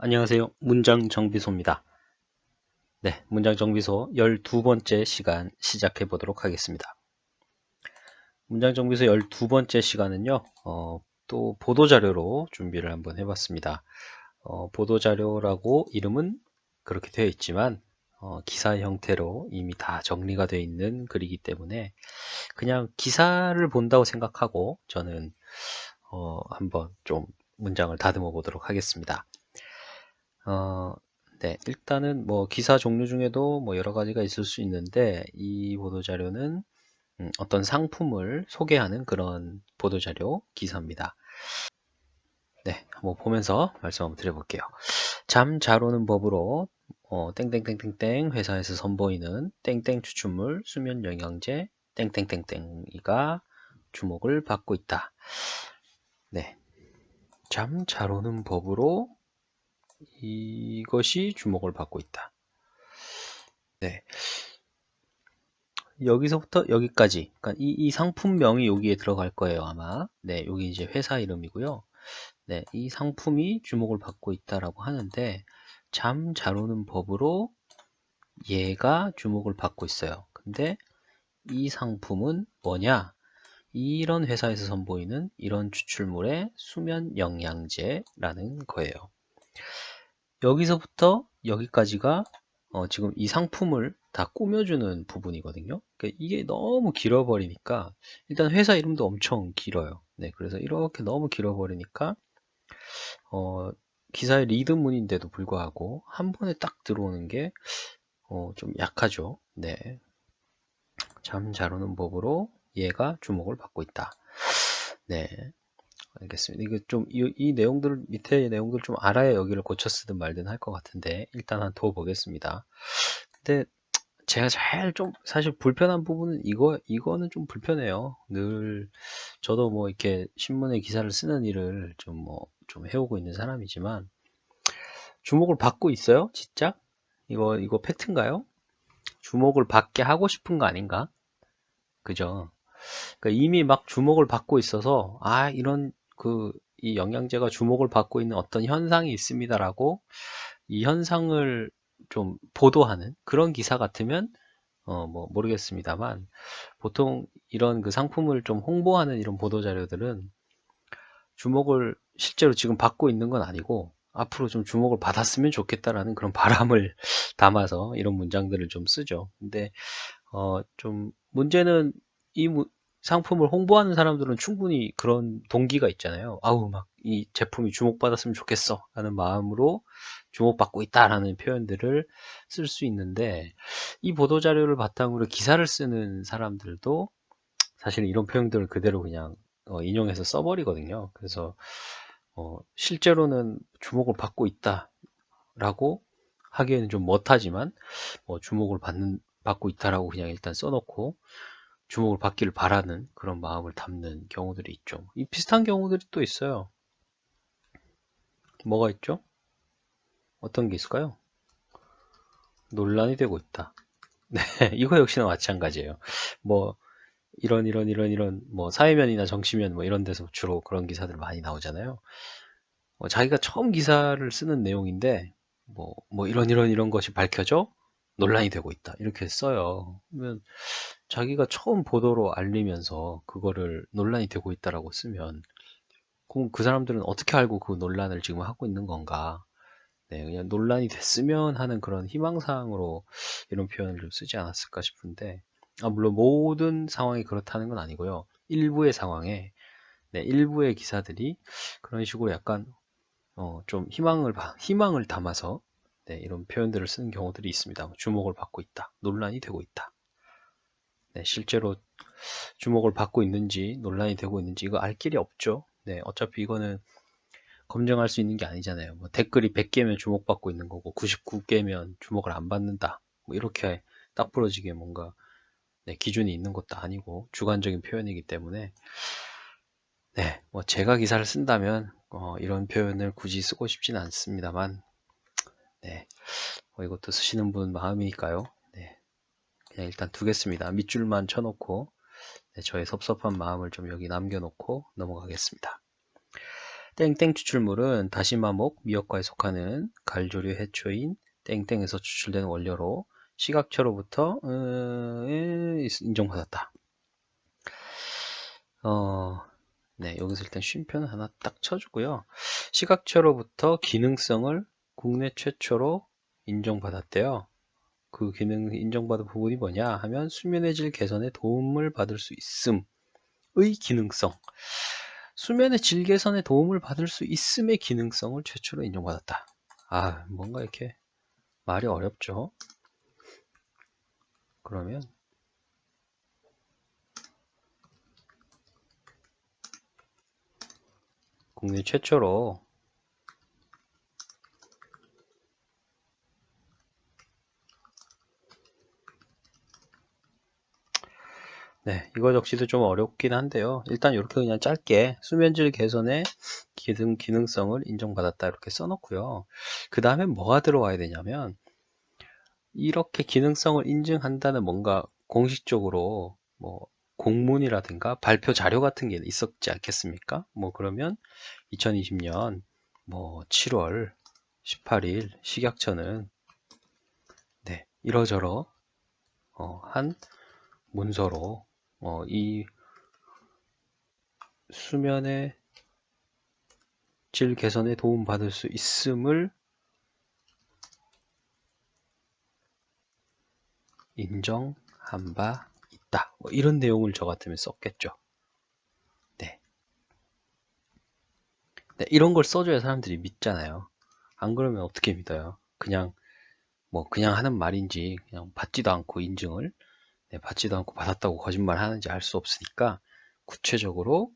안녕하세요. 문장정비소입니다. 네, 문장정비소 12번째 시간 시작해 보도록 하겠습니다. 문장정비소 12번째 시간은요, 또 보도자료로 준비를 한번 해봤습니다. 보도자료라고 이름은 그렇게 되어 있지만, 기사 형태로 이미 다 정리가 되어 있는 글이기 때문에 그냥 기사를 본다고 생각하고 저는 한번 좀 문장을 다듬어 보도록 하겠습니다. 네, 일단은 뭐 기사 종류 중에도 뭐 여러 가지가 있을 수 있는데 이 보도자료는 어떤 상품을 소개하는 그런 보도자료 기사입니다. 네, 한번 보면서 말씀 한번 드려볼게요. 잠 잘 오는 법으로 땡땡땡땡땡 회사에서 선보이는 땡땡 추출물 수면 영양제 땡땡땡땡이가 주목을 받고 있다. 네, 잠 잘 오는 법으로 이것이 주목을 받고 있다. 네. 여기서부터 여기까지. 그러니까 이 상품명이 여기에 들어갈 거예요, 아마. 네, 여기 이제 회사 이름이고요. 네, 이 상품이 주목을 받고 있다라고 하는데, 잠 잘 오는 법으로 얘가 주목을 받고 있어요. 근데 이 상품은 뭐냐? 이런 회사에서 선보이는 이런 추출물의 수면 영양제라는 거예요. 여기서부터 여기까지가 지금 이 상품을 다 꾸며주는 부분이거든요. 그러니까 이게 너무 길어버리니까 일단 회사 이름도 엄청 길어요. 네, 그래서 이렇게 너무 길어버리니까 기사의 리드문인데도 불구하고 한 번에 딱 들어오는 게 좀 약하죠. 네, 잠 잘 오는 법으로 얘가 주목을 받고 있다. 네, 알겠습니다. 이게 좀, 이 내용들, 밑에 내용들 좀 알아야 여기를 고쳐 쓰든 말든 할 것 같은데, 일단 한 더 보겠습니다. 근데 제가 제일 좀 사실 불편한 부분은 이거는 좀 불편해요. 늘, 저도 뭐 이렇게 신문에 기사를 쓰는 일을 좀 해오고 있는 사람이지만, 주목을 받고 있어요? 진짜? 이거 팩트인가요? 주목을 받게 하고 싶은 거 아닌가? 그죠? 그러니까 이미 막 주목을 받고 있어서 이런 이 영양제가 주목을 받고 있는 어떤 현상이 있습니다라고 이 현상을 좀 보도하는 그런 기사 같으면 뭐 모르겠습니다만 보통 이런 그 상품을 좀 홍보하는 이런 보도 자료들은 주목을 실제로 지금 받고 있는 건 아니고 앞으로 좀 주목을 받았으면 좋겠다라는 그런 바람을 담아서 이런 문장들을 좀 쓰죠. 근데 좀 문제는 이 상품을 홍보하는 사람들은 충분히 그런 동기가 있잖아요. 아우, 막 이 제품이 주목받았으면 좋겠어 라는 마음으로 주목받고 있다라는 표현들을 쓸 수 있는데 이 보도자료를 바탕으로 기사를 쓰는 사람들도 사실 이런 표현들을 그대로 그냥 인용해서 써버리거든요. 그래서 실제로는 주목을 받고 있다라고 하기에는 좀 못하지만 주목을 받고 있다라고 그냥 일단 써놓고 주목을 받기를 바라는 그런 마음을 담는 경우들이 있죠. 이 비슷한 경우들이 또 있어요. 뭐가 있죠? 어떤 게 있을까요? 논란이 되고 있다. 네, 이거 역시나 마찬가지예요. 뭐 이런 뭐 사회면이나 정치면 뭐 이런 데서 주로 그런 기사들 많이 나오잖아요. 자기가 처음 기사를 쓰는 내용인데 뭐 이런 것이 밝혀져 논란이 되고 있다. 이렇게 써요. 그러면 자기가 처음 보도로 알리면서 그거를 논란이 되고 있다라고 쓰면 그럼 그 사람들은 어떻게 알고 그 논란을 지금 하고 있는 건가? 네, 그냥 논란이 됐으면 하는 그런 희망사항으로 이런 표현을 좀 쓰지 않았을까 싶은데, 물론 모든 상황이 그렇다는 건 아니고요. 일부의 상황에, 네, 일부의 기사들이 그런 식으로 약간 좀 희망을 담아서 네, 이런 표현들을 쓰는 경우들이 있습니다. 주목을 받고 있다, 논란이 되고 있다. 네, 실제로 주목을 받고 있는지 논란이 되고 있는지 이거 알 길이 없죠. 네, 어차피 이거는 검증할 수 있는 게 아니잖아요. 뭐 댓글이 100개면 주목받고 있는 거고 99개면 주목을 안 받는다. 뭐 이렇게 딱 부러지게 뭔가 네, 기준이 있는 것도 아니고 주관적인 표현이기 때문에 네, 뭐 제가 기사를 쓴다면 이런 표현을 굳이 쓰고 싶지는 않습니다만 네, 이것도 쓰시는 분 마음이니까요. 네, 그냥 일단 두겠습니다. 밑줄만 쳐놓고 네, 저의 섭섭한 마음을 좀 여기 남겨놓고 넘어가겠습니다. 땡땡 추출물은 다시마목, 미역과에 속하는 갈조류 해초인 땡땡에서 추출된 원료로 식약처로부터 인정받았다. 네, 여기서 일단 쉼표는 하나 딱 쳐주고요. 식약처로부터 기능성을 국내 최초로 인정받았대요. 그 기능 인정받은 부분이 뭐냐 하면 수면의 질 개선에 도움을 받을 수 있음의 기능성. 수면의 질 개선에 도움을 받을 수 있음의 기능성을 최초로 인정받았다. 아, 뭔가 이렇게 말이 어렵죠. 그러면 국내 최초로 네, 이거 역시도 좀 어렵긴 한데요. 일단 이렇게 그냥 짧게 수면질 개선의 기능성을 인정받았다 이렇게 써놓고요. 그 다음에 뭐가 들어와야 되냐면 이렇게 기능성을 인증한다는 뭔가 공식적으로 뭐 공문이라든가 발표 자료 같은 게 있었지 않겠습니까? 뭐 그러면 2020년 뭐 7월 18일 식약처는 네, 이러저러 한 문서로 이 수면의 질 개선에 도움받을 수 있음을 인정한 바 있다. 뭐 이런 내용을 저 같으면 썼겠죠. 네. 네, 이런 걸 써줘야 사람들이 믿잖아요. 안 그러면 어떻게 믿어요? 그냥 그냥 하는 말인지 그냥 받지도 않고 인증을 받지도 않고 받았다고 거짓말 하는지 알 수 없으니까 구체적으로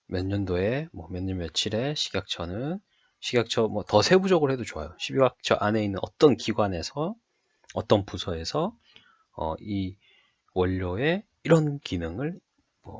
몇 년도에 몇 년 며칠에 식약처 뭐 더 세부적으로 해도 좋아요. 식약처 안에 있는 어떤 기관에서 어떤 부서에서 이 원료의 이런 기능을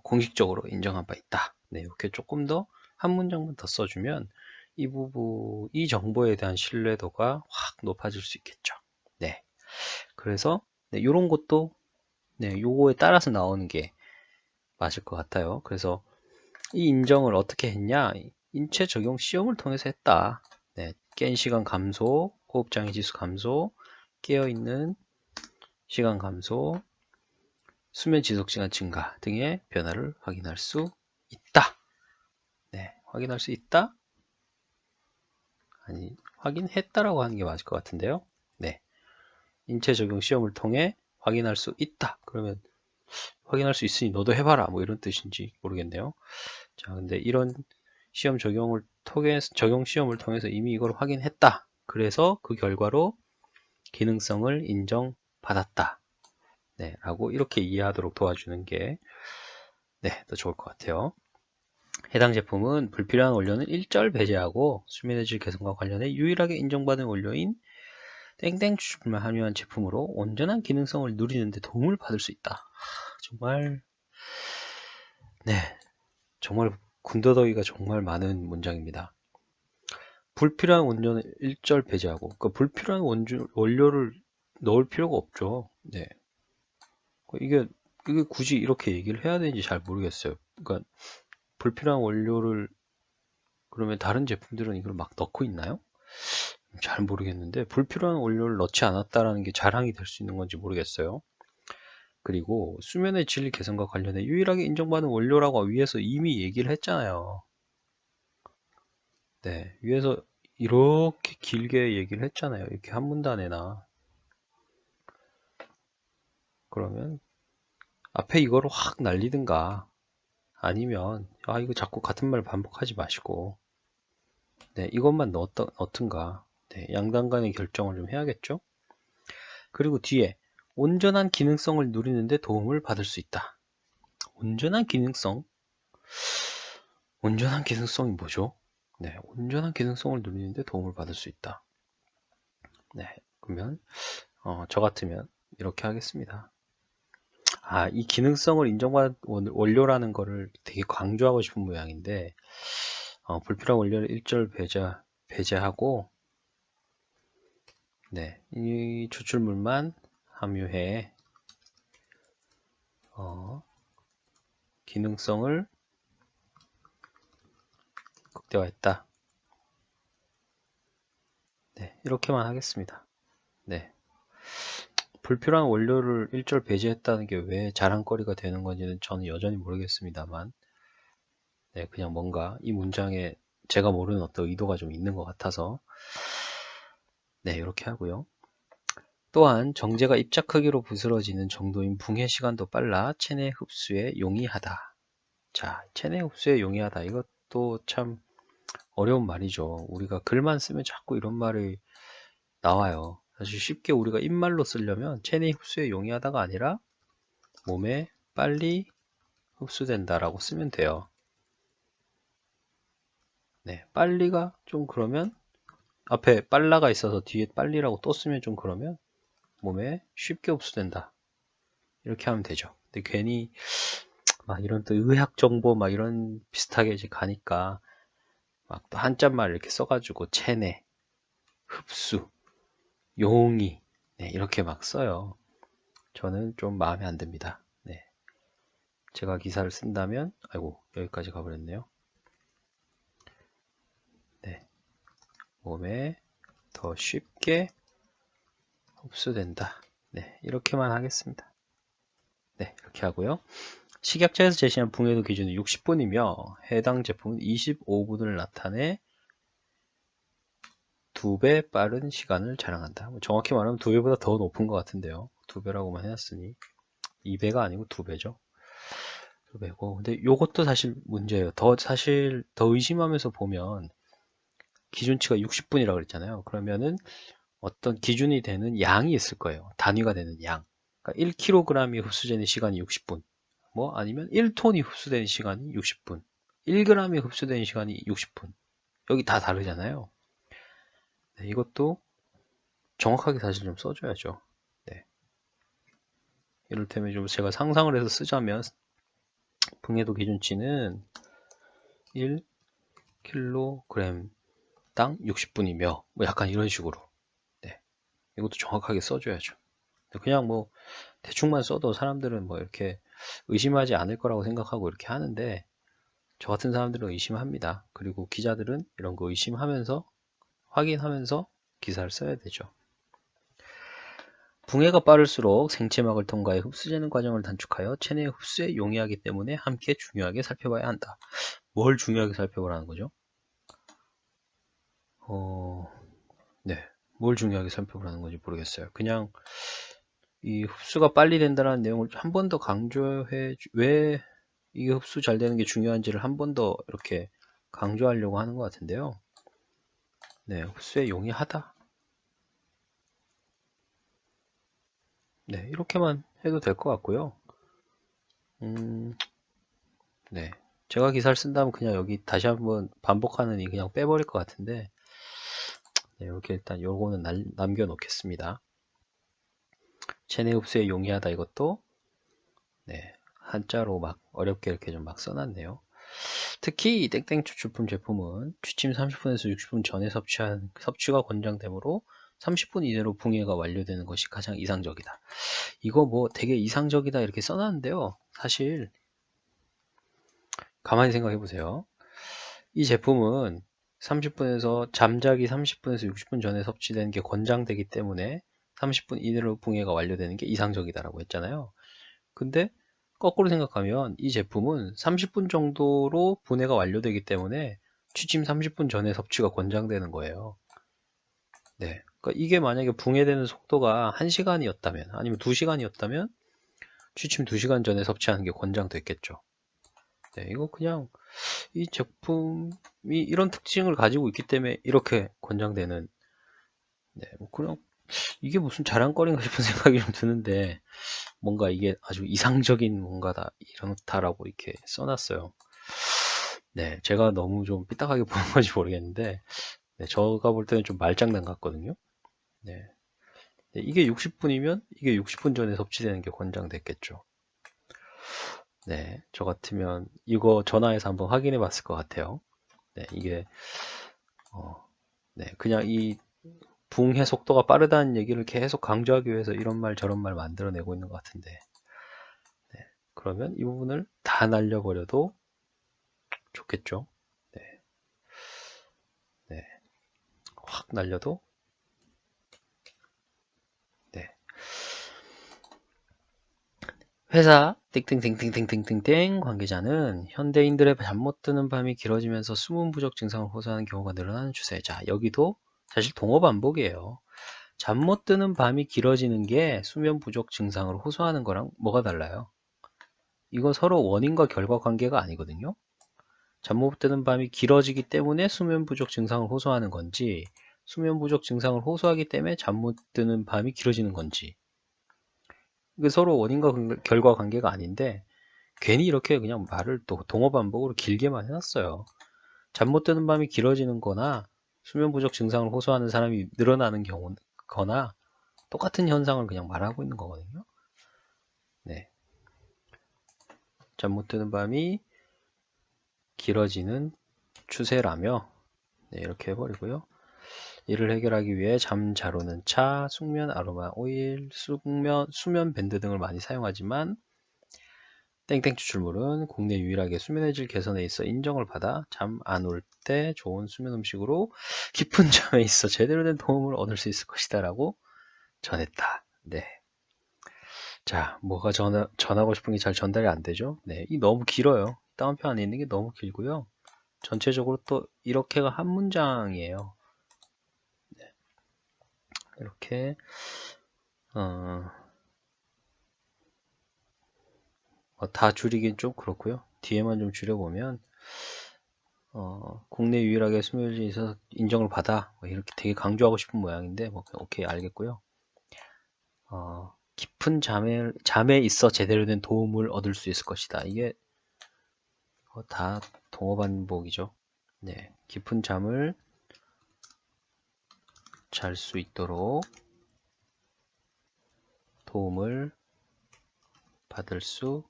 공식적으로 인정한 바 있다. 네, 이렇게 조금 더 한 문장만 더 써주면 이 정보에 대한 신뢰도가 확 높아질 수 있겠죠. 네, 그래서 네, 이런 것도 네, 요거에 따라서 나오는 게 맞을 것 같아요. 그래서 이 인정을 어떻게 했냐? 인체 적용 시험을 통해서 했다. 네, 깬 시간 감소, 호흡장애 지수 감소, 깨어있는 시간 감소, 수면 지속 시간 증가 등의 변화를 확인할 수 있다. 네, 확인할 수 있다? 아니, 확인했다라고 하는 게 맞을 것 같은데요. 네, 인체 적용 시험을 통해 확인할 수 있다. 그러면 확인할 수 있으니 너도 해봐라. 뭐 이런 뜻인지 모르겠네요. 자, 근데 이런 적용 시험을 통해서 이미 이걸 확인했다. 그래서 그 결과로 기능성을 인정받았다. 네, 라고 이렇게 이해하도록 도와주는 게 네, 더 좋을 것 같아요. 해당 제품은 불필요한 원료는 일절 배제하고 수면의 질 개선과 관련해 유일하게 인정받은 원료인 땡땡 추출물만 함유한 제품으로 온전한 기능성을 누리는 데 도움을 받을 수 있다. 정말 네, 정말 군더더기가 정말 많은 문장입니다. 불필요한 원료는 일절 배제하고 불필요한 원료를 넣을 필요가 없죠. 네, 이게 굳이 이렇게 얘기를 해야 되는지 잘 모르겠어요. 그러니까 불필요한 원료를 그러면 다른 제품들은 이걸 막 넣고 있나요? 잘 모르겠는데 불필요한 원료를 넣지 않았다라는 게 자랑이 될 수 있는 건지 모르겠어요. 그리고 수면의 질 개선과 관련해 유일하게 인정받은 원료라고 위에서 이미 얘기를 했잖아요. 네, 위에서 이렇게 길게 얘기를 했잖아요. 이렇게 한 문단에나. 그러면 앞에 이거를 확 날리든가 아니면 이거 자꾸 같은 말 반복하지 마시고 네, 이것만 넣든가 네, 양당 간의 결정을 좀 해야겠죠. 그리고 뒤에 온전한 기능성을 누리는데 도움을 받을 수 있다. 온전한 기능성? 온전한 기능성이 뭐죠? 네, 온전한 기능성을 누리는데 도움을 받을 수 있다. 네, 그러면 저 같으면 이렇게 하겠습니다. 이 기능성을 인정받은 원료라는 거를 되게 강조하고 싶은 모양인데 불필요한 원료를 일절 배제하고 네, 이 추출물만 함유해 기능성을 극대화했다. 네, 이렇게만 하겠습니다. 네. 불필요한 원료를 일절 배제했다는 게 왜 자랑거리가 되는 건지는 저는 여전히 모르겠습니다만, 네, 그냥 뭔가 이 문장에 제가 모르는 어떤 의도가 좀 있는 것 같아서, 네, 이렇게 하고요. 또한 정제가 입자 크기로 부스러지는 정도인 붕의 시간도 빨라 체내 흡수에 용이하다. 자, 체내 흡수에 용이하다. 이것도 참 어려운 말이죠. 우리가 글만 쓰면 자꾸 이런 말이 나와요. 사실 쉽게 우리가 입말로 쓰려면 체내 흡수에 용이하다가 아니라 몸에 빨리 흡수된다라고 쓰면 돼요. 네, 빨리가 좀 그러면 앞에 빨라가 있어서 뒤에 빨리라고 또 쓰면 좀 그러면 몸에 쉽게 흡수된다. 이렇게 하면 되죠. 근데 괜히 막 이런 또 의학 정보 막 이런 비슷하게 이제 가니까 막 또 한자말 이렇게 써가지고 체내, 흡수, 용이 네, 이렇게 막 써요. 저는 좀 마음에 안 듭니다. 네, 제가 기사를 쓴다면 아이고 여기까지 가버렸네요. 네, 몸에 더 쉽게 흡수된다. 네, 이렇게만 하겠습니다. 네, 이렇게 하고요. 식약처에서 제시한 붕해도 기준은 60분이며 해당 제품은 25분을 나타내 2배 빠른 시간을 자랑한다. 정확히 말하면 2배보다 더 높은 것 같은데요. 2배라고만 해놨으니 2배가 아니고 2배죠. 2배고 근데 요것도 사실 문제예요. 사실 더 의심하면서 보면 기준치가 60분이라고 그랬잖아요. 그러면은 어떤 기준이 되는 양이 있을 거예요. 단위가 되는 양. 그러니까 1kg이 흡수되는 시간이 60분. 뭐 아니면 1톤이 흡수되는 시간이 60분. 1g이 흡수되는 시간이 60분. 여기 다 다르잖아요. 네, 이것도 정확하게 사실 좀 써줘야죠. 네. 이를테면 좀 제가 상상을 해서 쓰자면 붕해도 기준치는 1kg당 60분이며 뭐 약간 이런 식으로 네. 이것도 정확하게 써줘야죠. 그냥 뭐 대충만 써도 사람들은 뭐 이렇게 의심하지 않을 거라고 생각하고 이렇게 하는데 저 같은 사람들은 의심합니다. 그리고 기자들은 이런 거 의심하면서 확인하면서 기사를 써야 되죠. 붕해가 빠를수록 생체막을 통과해 흡수되는 과정을 단축하여 체내 흡수에 용이하기 때문에 함께 중요하게 살펴봐야 한다. 뭘 중요하게 살펴보라는 거죠? 네. 뭘 중요하게 살펴보라는 건지 모르겠어요. 그냥 이 흡수가 빨리 된다는 내용을 한 번 더 강조해, 왜 이게 흡수 잘 되는 게 중요한지를 한 번 더 이렇게 강조하려고 하는 것 같은데요. 네, 흡수에 용이하다. 네, 이렇게만 해도 될 것 같고요. 네. 제가 기사를 쓴다면 그냥 여기 다시 한번 반복하느니 그냥 빼버릴 것 같은데, 네, 이렇게 일단 요거는 남겨놓겠습니다. 체내 흡수에 용이하다 이것도, 네, 한자로 막 어렵게 이렇게 좀 막 써놨네요. 특히 땡땡 추출품 제품은 취침 30분에서 60분 전에 섭취가 권장되므로 30분 이내로 붕해가 완료되는 것이 가장 이상적이다. 이거 뭐 되게 이상적이다 이렇게 써놨는데요. 사실 가만히 생각해 보세요. 이 제품은 30분에서 잠자기 30분에서 60분 전에 섭취되는 게 권장되기 때문에 30분 이내로 붕해가 완료되는 게 이상적이다라고 했잖아요. 근데 거꾸로 생각하면 이 제품은 30분 정도로 분해가 완료되기 때문에 취침 30분 전에 섭취가 권장되는 거예요. 네. 그러니까 이게 만약에 붕해되는 속도가 1시간이었다면 아니면 2시간이었다면 취침 2시간 전에 섭취하는 게 권장됐겠죠. 네, 이거 그냥 이 제품이 이런 특징을 가지고 있기 때문에 이렇게 권장되는 네, 뭐 그냥 이게 무슨 자랑거리인가 싶은 생각이 좀 드는데 뭔가 이게 아주 이상적인 뭔가다 이렇다라고 이렇게 써놨어요. 네, 제가 너무 좀 삐딱하게 보는 건지 모르겠는데 네, 제가 볼 때는 좀 말장난 같거든요. 네, 네, 이게 60분이면 이게 60분 전에 섭취되는 게 권장됐겠죠. 네, 저 같으면 이거 전화해서 한번 확인해 봤을 것 같아요. 네, 이게 네, 그냥 이 붕해 속도가 빠르다는 얘기를 계속 강조하기 위해서 이런 말 저런 말 만들어내고 있는 것 같은데 네, 그러면 이 부분을 다 날려버려도 좋겠죠. 네. 날려도 네. 회사 땡땡땡땡땡땡땡 관계자는 현대인들의 잠 못 드는 밤이 길어지면서 수면 부족 증상을 호소하는 경우가 늘어나는 추세. 자, 여기도 사실 동어 반복이에요. 잠 못 드는 밤이 길어지는 게 수면 부족 증상을 호소하는 거랑 뭐가 달라요? 이거 서로 원인과 결과 관계가 아니거든요. 잠 못 드는 밤이 길어지기 때문에 수면 부족 증상을 호소하는 건지, 수면 부족 증상을 호소하기 때문에 잠 못 드는 밤이 길어지는 건지, 이게 서로 원인과 결과 관계가 아닌데 괜히 이렇게 그냥 말을 또 동어 반복으로 길게만 해놨어요. 잠 못 드는 밤이 길어지는 거나 수면 부족 증상을 호소하는 사람이 늘어나는 경우거나 똑같은 현상을 그냥 말하고 있는 거거든요. 네. 잠 못 드는 밤이 길어지는 추세라며, 네, 이렇게 해버리고요. 이를 해결하기 위해 잠 잘 오는 차, 숙면 아로마 오일, 수면 밴드 등을 많이 사용하지만 땡땡 추출물은 국내 유일하게 수면의 질 개선에 있어 인정을 받아 잠 안 올 때 좋은 수면 음식으로 깊은 잠에 있어 제대로 된 도움을 얻을 수 있을 것이다 라고 전했다. 네. 자, 뭐가 전하고 싶은 게 잘 전달이 안 되죠? 네, 이 너무 길어요. 다운표 안에 있는 게 너무 길고요. 전체적으로 또 이렇게가 한 문장이에요. 네. 이렇게 다 줄이긴 좀 그렇고요. 뒤에만 좀 줄여보면 국내 유일하게 수면질에 있어서 인정을 받아 뭐 이렇게 되게 강조하고 싶은 모양인데 뭐 오케이 알겠고요. 깊은 잠에 있어 제대로 된 도움을 얻을 수 있을 것이다. 이게 다 동어 반복이죠. 네, 깊은 잠을 잘 수 있도록 도움을 받을 수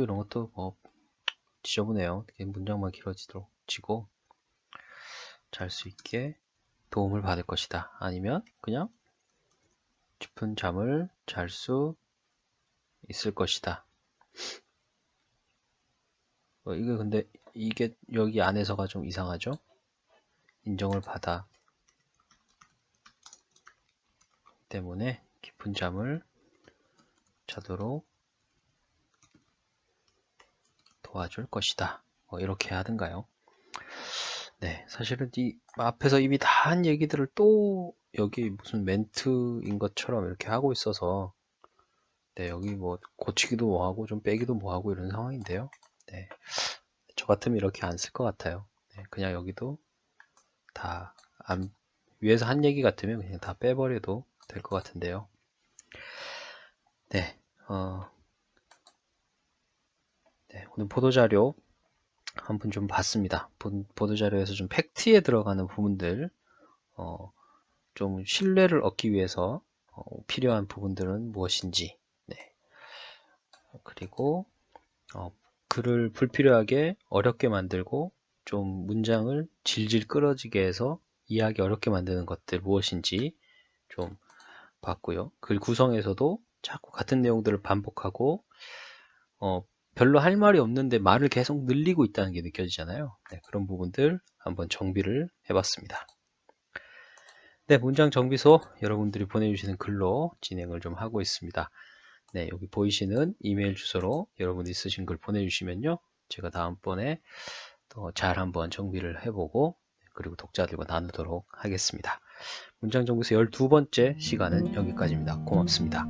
이런 것도 뭐 지저분해요. 문장만 길어지도록 지고 잘 수 있게 도움을 받을 것이다. 아니면 그냥 깊은 잠을 잘 수 있을 것이다. 이게 근데 이게 여기 안에서가 좀 이상하죠? 인정을 받아 때문에 깊은 잠을 자도록 도와줄 것이다. 이렇게 하든가요. 네, 사실은 이 앞에서 이미 다 한 얘기들을 또 여기 무슨 멘트인 것처럼 이렇게 하고 있어서 네, 여기 뭐 고치기도 뭐하고 좀 빼기도 뭐하고 이런 상황인데요. 네, 저 같으면 이렇게 안 쓸 것 같아요. 네, 그냥 여기도 다 위에서 한 얘기 같으면 그냥 다 빼버려도 될 것 같은데요. 네, 네, 오늘 보도자료 한번 좀 봤습니다. 보도자료에서 좀 팩트에 들어가는 부분들, 좀 신뢰를 얻기 위해서 필요한 부분들은 무엇인지, 네. 그리고 글을 불필요하게 어렵게 만들고 좀 문장을 질질 끌어지게 해서 이해하기 어렵게 만드는 것들 무엇인지 좀 봤고요. 글 구성에서도 자꾸 같은 내용들을 반복하고 별로 할 말이 없는데 말을 계속 늘리고 있다는 게 느껴지잖아요. 네, 그런 부분들 한번 정비를 해봤습니다. 네, 문장 정비소 여러분들이 보내주시는 글로 진행을 좀 하고 있습니다. 네, 여기 보이시는 이메일 주소로 여러분이 쓰신 글 보내주시면요. 제가 다음번에 더 잘 한번 정비를 해보고 그리고 독자들과 나누도록 하겠습니다. 문장 정비소 12번째 시간은 여기까지입니다. 고맙습니다.